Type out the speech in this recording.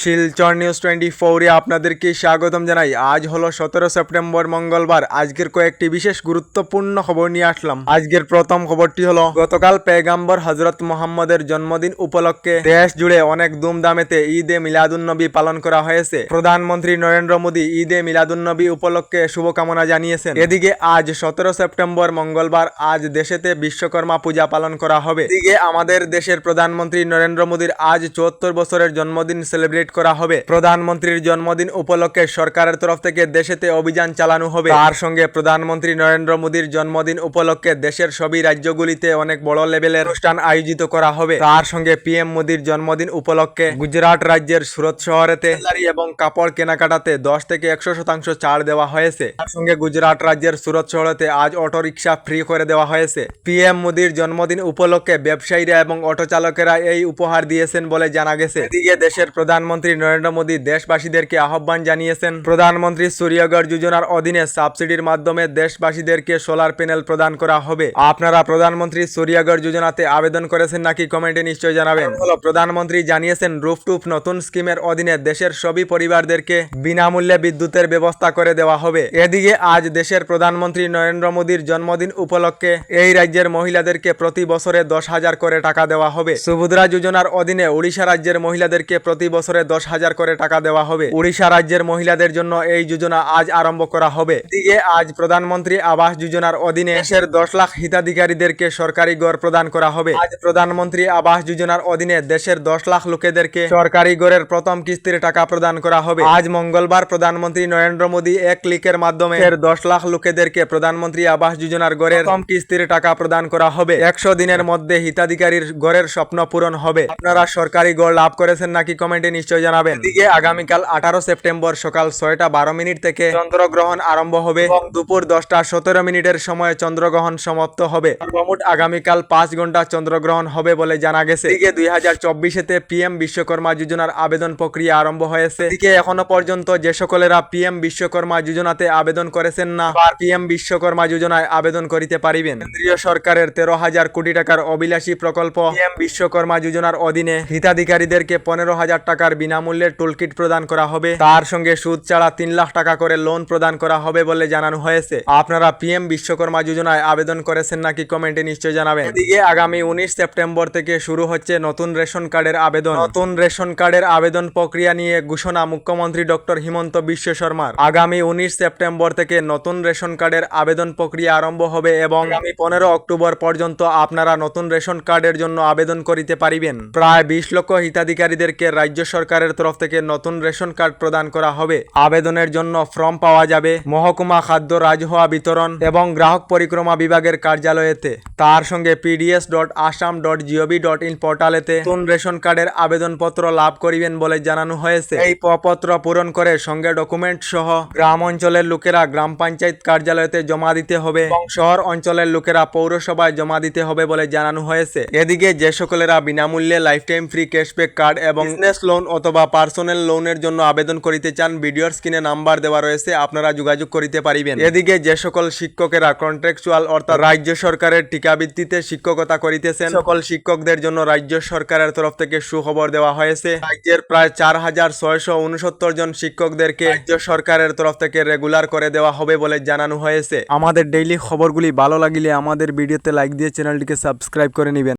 Silchar news 24 আপনাদেরকে স্বাগতম জানাই। আজ হলো 17 সেপ্টেম্বর মঙ্গলবার। আজকের কয়েকটি বিশেষ গুরুত্বপূর্ণ খবর নিয়ে আসলাম। আজকের প্রথম খবরটি হলো গতকাল পেগাম্বর হযরত মুহাম্মদের জন্মদিন উপলক্ষে দেশ জুড়ে অনেক ধুমধামেতে ঈদে মিলাদুন্নবী পালন করা হয়েছে। প্রধানমন্ত্রী নরেন্দ্র মোদী ঈদে মিলাদুন্নবী উপলক্ষে শুভকামনা জানিয়েছেন। এদিকে আজ 17 সেপ্টেম্বর মঙ্গলবার আজ দেশেতে বিশ্বকর্মা পূজা পালন করা হবে। এদিকে আমাদের দেশের প্রধানমন্ত্রী নরেন্দ্র মোদীর আজ 74 বছরের জন্মদিন সেলিব্রেট করা হবে। প্রধানমন্ত্রীর জন্মদিন উপলক্ষে সরকারের তরফ থেকে দেশেতে অভিযান চালানো হবে। তার সঙ্গে প্রধানমন্ত্রী নরেন্দ্র মোদীর জন্মদিন উপলক্ষে দেশের সবই রাজ্যগুলিতে অনেক বড় লেভেলের অনুষ্ঠান আয়োজিত করা হবে। তার সঙ্গে পিএম মোদীর জন্মদিন উপলক্ষে গুজরাট রাজ্যের সুরত শহরেতে জুয়েলারি এবং কাপড় কেনাকাটাতে 10 থেকে 100% ছাড় দেওয়া হয়েছে। তার সঙ্গে গুজরাট রাজ্যের সুরত শহরেতে আজ অটো রিক্সা ফ্রি করে দেওয়া হয়েছে। পিএম মোদীর জন্মদিন উপলক্ষে ব্যবসায়ীরা এবং অটো চালকেরা এই উপহার দিয়েছেন বলে জানা গেছে। এদিকে দেশের প্রধানমন্ত্রী নরেন্দ্র মোদী দেশবাসীদেরকে আহ্বান জানিয়েছেন প্রধানমন্ত্রী সূর্যঘর যোজনার অধীনে সাবসিডির মাধ্যমে দেশবাসীদেরকে সোলার প্যানেল প্রদান করা হবে। আপনারা প্রধানমন্ত্রী সূর্যঘর যোজনাতে আবেদন করেছেন নাকি কমেন্টে নিশ্চয় জানাবেন। হলো প্রধানমন্ত্রী জানিয়েছেন রুফটপ নতুন স্কিমের অধীনে দেশের সবই পরিবারদেরকে বিনামূল্যে বিদ্যুতের ব্যবস্থা করে দেওয়া হবে। এদিকে আজ দেশের প্রধানমন্ত্রী নরেন্দ্র মোদীর জন্মদিন উপলক্ষে এই রাজ্যের মহিলাদেরকে প্রতি বছরে 10,000 করে টাকা দেওয়া হবে। সুভদ্রা যোজনার অধীনে ওড়িশা রাজ্যের মহিলাদেরকে প্রতি বছরে 10,000 করে টাকা দেওয়া হবে। ওড়িশা রাজ্যের মহিলাদের জন্য এই যোজনা আজ আরম্ভ করা হবে। এদিকে আজ প্রধানমন্ত্রী আবাস যোজনার অধীনে দেশের 10 লাখ হিতাধিকারীদেরকে সরকারি ঘর প্রদান করা হবে। আজ প্রধানমন্ত্রী আবাস যোজনার অধীনে দেশের 10 লাখ লোকেদেরকে সরকারি ঘরের প্রথম কিস্তির টাকা প্রদান করা হবে। আজ মঙ্গলবার প্রধানমন্ত্রী নরেন্দ্র মোদী এক ক্লিকের মাধ্যমে 10 লাখ লোকেদেরকে প্রধানমন্ত্রী আবাস যোজনার ঘরের প্রথম কিস্তির টাকা প্রদান করা হবে। 100 দিনের মধ্যে হিতাধিকারীর ঘরের স্বপ্ন পূরণ হবে। আপনারা সরকারি ঘর লাভ করেছেন নাকি কমেন্টে নিশ্চয় জানাবেন। এদিকে আগামীকাল 18 সেপ্টেম্বর সকাল 6:12 থেকে চন্দ্রগ্রহণ আরম্ভ হবে এবং দুপুর 10:17 সময়ে চন্দ্রগ্রহণ সমাপ্ত হবে। সর্বমোট আগামীকাল 5 ঘন্টা চন্দ্রগ্রহণ হবে বলে জানা গেছে। এদিকে 2024-তে পিএম বিশ্বকর্মা যোজনার আবেদন প্রক্রিয়া আরম্ভ হয়েছে। এদিকে এখনো পর্যন্ত যে সকলেরা পিএম বিশ্বকর্মা যোজনাতে আবেদন করেছেন না বা পিএম বিশ্বকর্মা যোজনায় আবেদন করিতে পারিবেন। কেন্দ্রীয় সরকারের 13,000 কোটি টাকার অভিলাষী প্রকল্প পিএম বিশ্বকর্মা যোজনার অধীনে হিতাধিকারীদেরকে 15,000 টাকার বিনামূল্যে টুলকিট প্রদান করা হবে। তার সঙ্গে সুদ ছাড়া 3 লাখ টাকা করে লোন প্রদান করা হবে বলে জানানো হয়েছে। আপনারা পিএম বিশ্বকর্মা যোজনায় আবেদন করেছেন নাকি কমেন্টে নিশ্চয় জানাবেন। এদিকে আগামী 19 সেপ্টেম্বর থেকে শুরু হচ্ছে নতুন রেশন কার্ডের আবেদন। নতুন রেশন কার্ডের আবেদন প্রক্রিয়া নিয়ে ঘোষণা মুখ্যমন্ত্রী ডক্টর হিমন্ত বিশ্ব শর্মার। আগামী 19 সেপ্টেম্বর থেকে নতুন রেশন কার্ডের আবেদন প্রক্রিয়া আরম্ভ হবে এবং আগামী 15 অক্টোবর পর্যন্ত আপনারা নতুন রেশন কার্ডের জন্য আবেদন করিতে পারিবেন। প্রায় 20 লক্ষ হিতাধিকারীদেরকে রাজ্য সরকারের তরফ থেকে নতুন রেশন কার্ড প্রদান করা হবে। আবেদনের জন্য ফর্ম পাওয়া যাবে মহকুমা খাদ্য রাজহুয়া বিতরণ এবং গ্রাহক পরিক্রমা বিভাগের কার্যালয়েতে। তার সঙ্গে pds.assam.gov.in পোর্টালেতে নতুন রেশন কার্ডের আবেদনপত্র লাভ করিবেন বলে জানানো হয়েছে। এই প্রপত্র পূরণ করে সঙ্গে ডকুমেন্ট সহ গ্রাম অঞ্চলের লোকেরা গ্রাম পঞ্চায়েত কার্যালয়তে জমা দিতে হবে এবং শহর অঞ্চলের লোকেরা পৌরসভায় জমা দিতে হবে বলে জানানো হয়েছে। এদিকে যে সকলেরা বিনামূল্যে life time free cashback card এবং বিজনেস লোন অথবা পার্সোনাল লোনের জন্য আবেদন করিতে চান ভিডিওর স্ক্রিনে নাম্বার দেওয়া রয়েছে, আপনারা যোগাযোগ করিতে পারিবেন। এদিকে যে সকল শিক্ষকেরা কন্ট্রাকচুয়াল অর্থাৎ রাজ্য সরকারের টিকা ভিত্তিতে শিক্ষকতা করিতেছেন সকল শিক্ষকদের জন্য রাজ্য সরকারের তরফ থেকে সুখবর দেওয়া হয়েছে। রাজ্যের প্রায় 4,669 জন শিক্ষকদেরকে রাজ্য সরকারের তরফ থেকে রেগুলার করে দেওয়া হবে বলে জানানো হয়েছে। আমাদের ডেইলি খবরগুলি ভালো লাগিলে আমাদের ভিডিওতে লাইক দিয়ে চ্যানেলটিকে সাবস্ক্রাইব করে নেবেন।